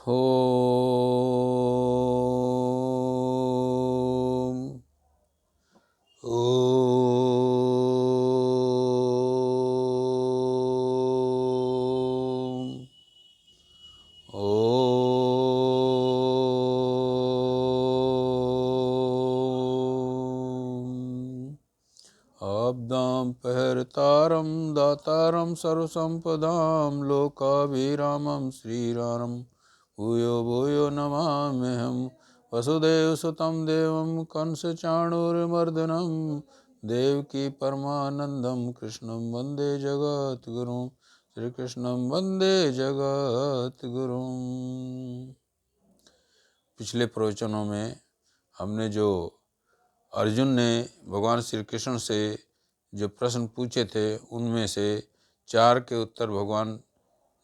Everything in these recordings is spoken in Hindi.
ओम ओम ओम। आब्दां प्रहर्तारं दातारं सर्वसम्पदां लोकाभिरामं श्रीरामं भूयो भूयो नमाम्यहं। वसुदेवसुतं देवं कंसचाणूरमर्दनं देवकी परमानन्दं कृष्णं वन्दे जगद्गुरुं। श्री कृष्णं वन्दे जगद्गुरुं। पिछले प्रवचनों में हमने जो अर्जुन ने भगवान श्री कृष्ण से जो प्रश्न पूछे थे उनमें से 4 के उत्तर भगवान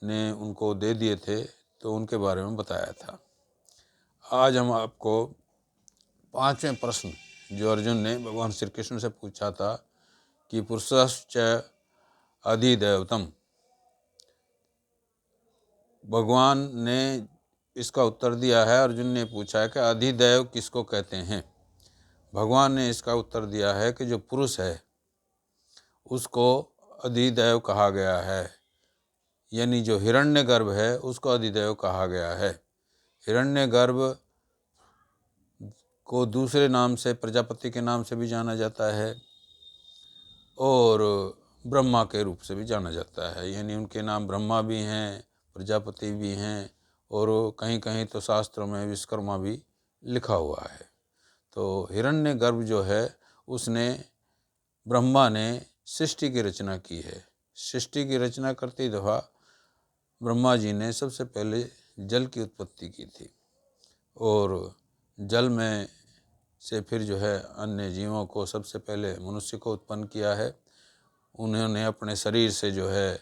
ने उनको दे दिए थे, तो उनके बारे में बताया था। आज हम आपको 5वें प्रश्न जो अर्जुन ने भगवान श्री कृष्ण से पूछा था कि पुरुषश्च अधिदैवतम, भगवान ने इसका उत्तर दिया है। अर्जुन ने पूछा है कि अधिदैव किसको कहते हैं। भगवान ने इसका उत्तर दिया है कि जो पुरुष है उसको अधिदैव कहा गया है, यानी जो हिरण्यगर्भ है उसको अधिदैव कहा गया है। हिरण्यगर्भ को दूसरे नाम से प्रजापति के नाम से भी जाना जाता है और ब्रह्मा के रूप से भी जाना जाता है, यानी उनके नाम ब्रह्मा भी हैं, प्रजापति भी हैं और कहीं कहीं तो शास्त्रों में विश्वकर्मा भी लिखा हुआ है। तो हिरण्यगर्भ जो है उसने, ब्रह्मा ने सृष्टि की रचना की है। सृष्टि की रचना करती दफ़ा ब्रह्मा जी ने सबसे पहले जल की उत्पत्ति की थी और जल में से फिर जो है अन्य जीवों को, सबसे पहले मनुष्य को उत्पन्न किया है। उन्होंने अपने शरीर से जो है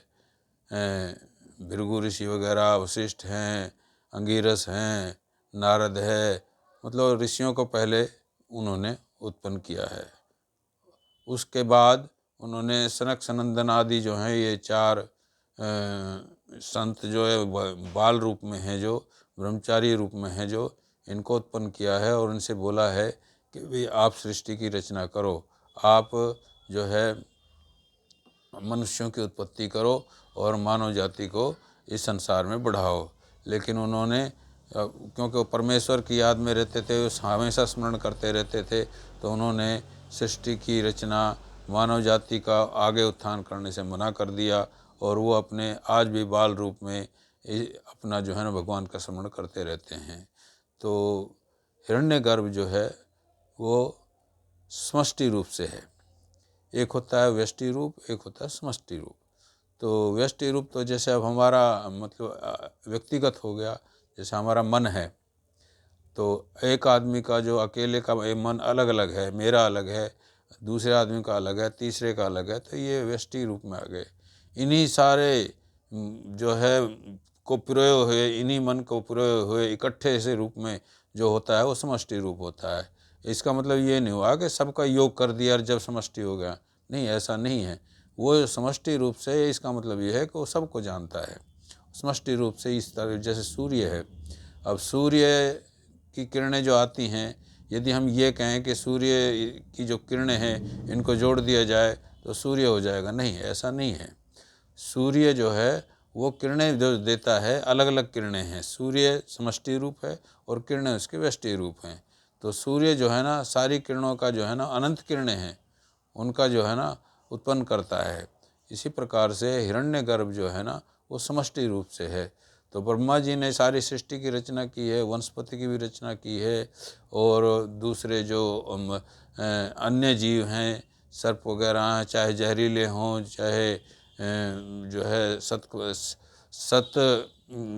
भृगु ऋषि वगैरह, वशिष्ठ हैं, अंगिरस हैं, नारद है, मतलब ऋषियों को पहले उन्होंने उत्पन्न किया है। उसके बाद उन्होंने सनक सनंदन आदि जो हैं, ये 4 संत जो है बाल रूप में हैं, जो ब्रह्मचारी रूप में हैं, जो इनको उत्पन्न किया है और उनसे बोला है कि भाई आप सृष्टि की रचना करो, आप जो है मनुष्यों की उत्पत्ति करो और मानव जाति को इस संसार में बढ़ाओ। लेकिन उन्होंने, क्योंकि वो परमेश्वर की याद में रहते थे, हमेशा स्मरण करते रहते थे, तो उन्होंने सृष्टि की रचना, मानव जाति का आगे उत्थान करने से मना कर दिया और वो अपने आज भी बाल रूप में अपना जो है ना भगवान का स्मरण करते रहते हैं। तो हिरण्यगर्भ जो है वो समष्टि रूप से है। एक होता है व्यष्टि रूप, एक होता है समष्टि रूप। तो व्यष्टि रूप तो जैसे अब हमारा मतलब व्यक्तिगत हो गया, जैसे हमारा मन है, तो एक आदमी का जो अकेले का मन अलग अलग है, मेरा अलग है, दूसरे आदमी का अलग है, तीसरे का अलग है, तो ये व्यष्टि रूप में आ गए। इन्हीं सारे जो है को प्रयोग हुए, इन्हीं मन को प्रयोग हुए इकट्ठे से रूप में जो होता है वो समष्टि रूप होता है। इसका मतलब ये नहीं हुआ कि सबका योग कर दिया और जब समष्टि हो गया, नहीं, ऐसा नहीं है। वो समष्टि रूप से, इसका मतलब ये है कि वो सबको जानता है समष्टि रूप से। इस तरह जैसे सूर्य है, अब सूर्य की किरणें जो आती हैं, यदि हम ये कहें कि सूर्य की जो किरणें हैं इनको जोड़ दिया जाए तो सूर्य हो जाएगा, नहीं, ऐसा नहीं है। सूर्य जो है वो किरणें जो देता है, अलग अलग किरणें हैं। सूर्य समष्टि रूप है और किरणें उसके व्यष्टि रूप हैं। तो सूर्य जो है ना सारी किरणों का जो है ना अनंत किरणें हैं, उनका जो है ना उत्पन्न करता है। इसी प्रकार से हिरण्यगर्भ जो है ना वो समष्टि रूप से है। तो ब्रह्मा जी ने सारी सृष्टि की रचना की है, वनस्पति की भी रचना की है और दूसरे जो अन्य जीव हैं, सर्प वगैरह हैं, चाहे जहरीले हों, चाहे जो है सत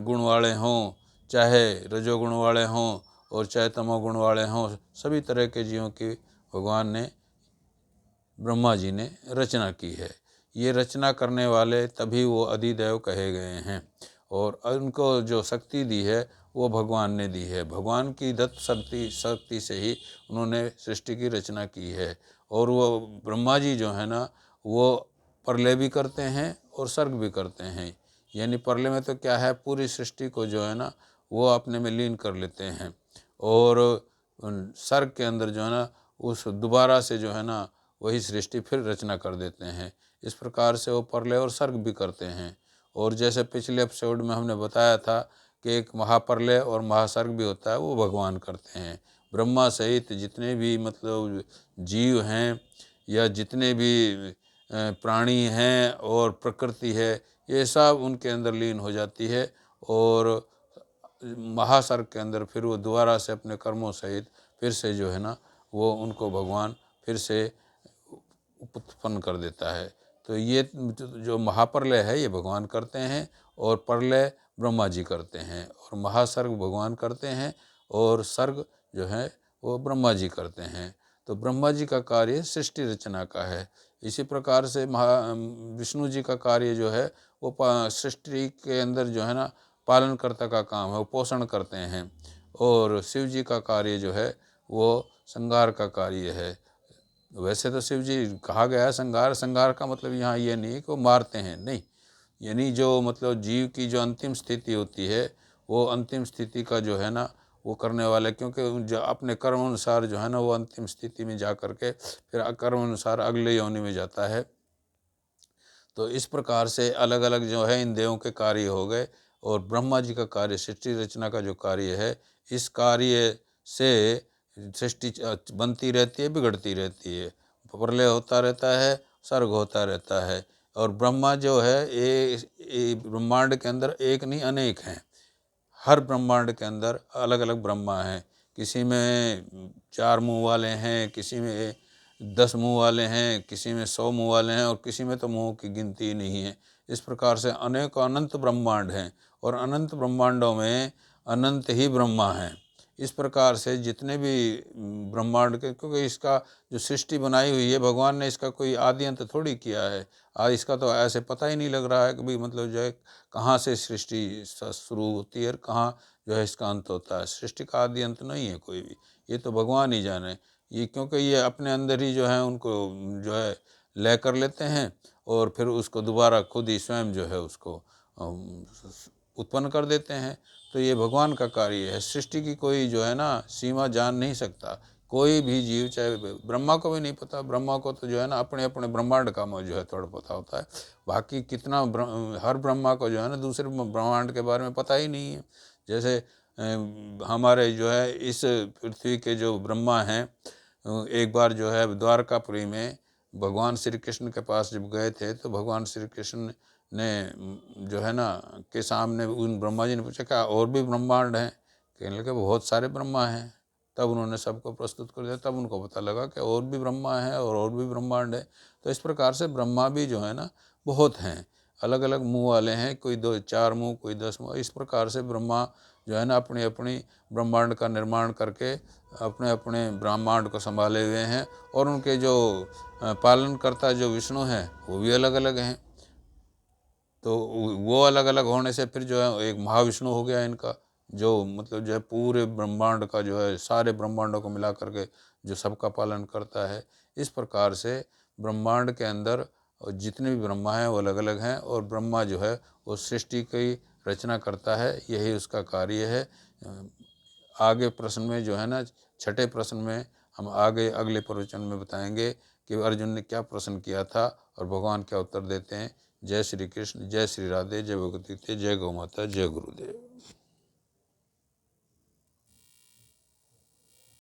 गुण वाले हों, चाहे रजोगुण वाले हों और चाहे तमोगुण वाले हों, सभी तरह के जीवों की भगवान ने, ब्रह्मा जी ने रचना की है। ये रचना करने वाले तभी वो अधिदैव कहे गए हैं और उनको जो शक्ति दी है वो भगवान ने दी है। भगवान की दत्त शक्ति से ही उन्होंने सृष्टि की रचना की है। और वो ब्रह्मा जी जो है ना वो प्रलय भी करते हैं और सर्ग भी करते हैं। यानी प्रलय में तो क्या है, पूरी सृष्टि को जो है ना वो अपने में लीन कर लेते हैं और सर्ग के अंदर जो है ना उस दोबारा से जो है ना वही सृष्टि फिर रचना कर देते हैं। इस प्रकार से वो प्रलय और सर्ग भी करते हैं। और जैसे पिछले एपिसोड में हमने बताया था कि एक महाप्रलय और महासर्ग भी होता है, वो भगवान करते हैं। ब्रह्मा सहित जितने भी मतलब जीव हैं या जितने भी प्राणी हैं और प्रकृति है, ये सब उनके अंदर लीन हो जाती है और महासर्ग के अंदर फिर वो दोबारा से अपने कर्मों सहित फिर से जो है ना वो उनको भगवान फिर से उत्पन्न कर देता है। तो ये जो महाप्रलय है ये भगवान करते हैं और प्रलय ब्रह्मा जी करते हैं और महासर्ग भगवान करते हैं और सर्ग जो है वो ब्रह्मा जी करते हैं। तो ब्रह्मा जी का कार्य सृष्टि रचना का है। इसी प्रकार से विष्णु जी का कार्य जो है वो सृष्टि के अंदर जो है ना पालनकर्ता का काम है, वो पोषण करते हैं। और शिव जी का कार्य जो है वो संहार का कार्य है। वैसे तो शिव जी कहा गया है संहार, संहार का मतलब यहाँ ये नहीं कि वो मारते हैं, नहीं, यानी जो मतलब जीव की जो अंतिम स्थिति होती है वो अंतिम स्थिति का जो है ना वो करने वाले, क्योंकि जो अपने कर्म अनुसार जो है ना वो अंतिम स्थिति में जा करके फिर कर्म अनुसार अगले योनि में जाता है। तो इस प्रकार से अलग अलग जो है इन देवों के कार्य हो गए। और ब्रह्मा जी का कार्य सृष्टि रचना का जो कार्य है, इस कार्य से सृष्टि बनती रहती है, बिगड़ती रहती है, प्रलय होता रहता है, सर्ग होता रहता है। और ब्रह्मा जो है ये ब्रह्मांड के अंदर एक नहीं अनेक हैं। हर ब्रह्मांड के अंदर अलग अलग ब्रह्मा हैं। किसी में 4 मुँह वाले हैं, किसी में 10 मुँह वाले हैं, किसी में 100 मुँह वाले हैं और किसी में तो मुँह की गिनती ही नहीं है। इस प्रकार से अनेक अनंत ब्रह्मांड हैं और अनंत ब्रह्मांडों में अनंत ही ब्रह्मा हैं। इस प्रकार से जितने भी ब्रह्मांड के, क्योंकि इसका जो सृष्टि बनाई हुई है भगवान ने, इसका कोई आदि अंत थोड़ी किया है। आज इसका तो ऐसे पता ही नहीं लग रहा है कि भाई मतलब जो है कहाँ से सृष्टि शुरू होती है और कहाँ जो है इसका अंत होता है। सृष्टि का आदि अंत नहीं है कोई भी, ये तो भगवान ही जाने। ये क्योंकि ये अपने अंदर ही जो है उनको जो है लय कर लेते हैं और फिर उसको दोबारा खुद ही स्वयं जो है उसको उत्पन्न कर देते हैं। तो ये भगवान का कार्य है। सृष्टि की कोई जो है ना सीमा जान नहीं सकता कोई भी जीव, चाहे ब्रह्मा को भी नहीं पता। ब्रह्मा को तो जो है ना अपने अपने ब्रह्मांड का जो है थोड़ा पता होता है, बाकी कितना हर ब्रह्मा को जो है ना दूसरे ब्रह्मांड के बारे में पता ही नहीं है। जैसे हमारे जो है इस पृथ्वी के जो ब्रह्मा हैं, एक बार जो है द्वारकापुरी में भगवान श्री कृष्ण के पास जब गए थे तो भगवान श्री कृष्ण ने जो है ना के सामने उन ब्रह्मा जी ने पूछा क्या और भी ब्रह्मांड हैं? कहने लगे बहुत सारे ब्रह्मा हैं। तब उन्होंने सबको प्रस्तुत कर दिया, तब उनको पता लगा कि और भी ब्रह्मा है और भी ब्रह्मांड है। तो इस प्रकार से ब्रह्मा भी जो है ना बहुत हैं, अलग अलग मुँह वाले हैं, कोई 2-4 मुँह, कोई 10 मुँह। इस प्रकार से ब्रह्मा जो है ना अपनी अपनी ब्रह्मांड का निर्माण करके अपने अपने ब्रह्मांड को संभाले हुए हैं। और उनके जो पालनकर्ता जो विष्णु हैं वो भी अलग अलग हैं। तो वो अलग अलग होने से फिर जो है एक महाविष्णु हो गया इनका, जो मतलब जो है पूरे ब्रह्मांड का जो है सारे ब्रह्मांडों को मिला करके जो सबका पालन करता है। इस प्रकार से ब्रह्मांड के अंदर जितने भी ब्रह्मा हैं वो अलग अलग हैं और ब्रह्मा जो है वो सृष्टि की रचना करता है, यही उसका कार्य है। आगे प्रश्न में जो है ना 6ठे प्रश्न में हम आगे अगले प्रवचन में बताएंगे कि अर्जुन ने क्या प्रश्न किया था और भगवान क्या उत्तर देते हैं। जय श्री कृष्ण, जय श्री राधे, जय भगवती, जय गौ माता, जय गुरुदेव।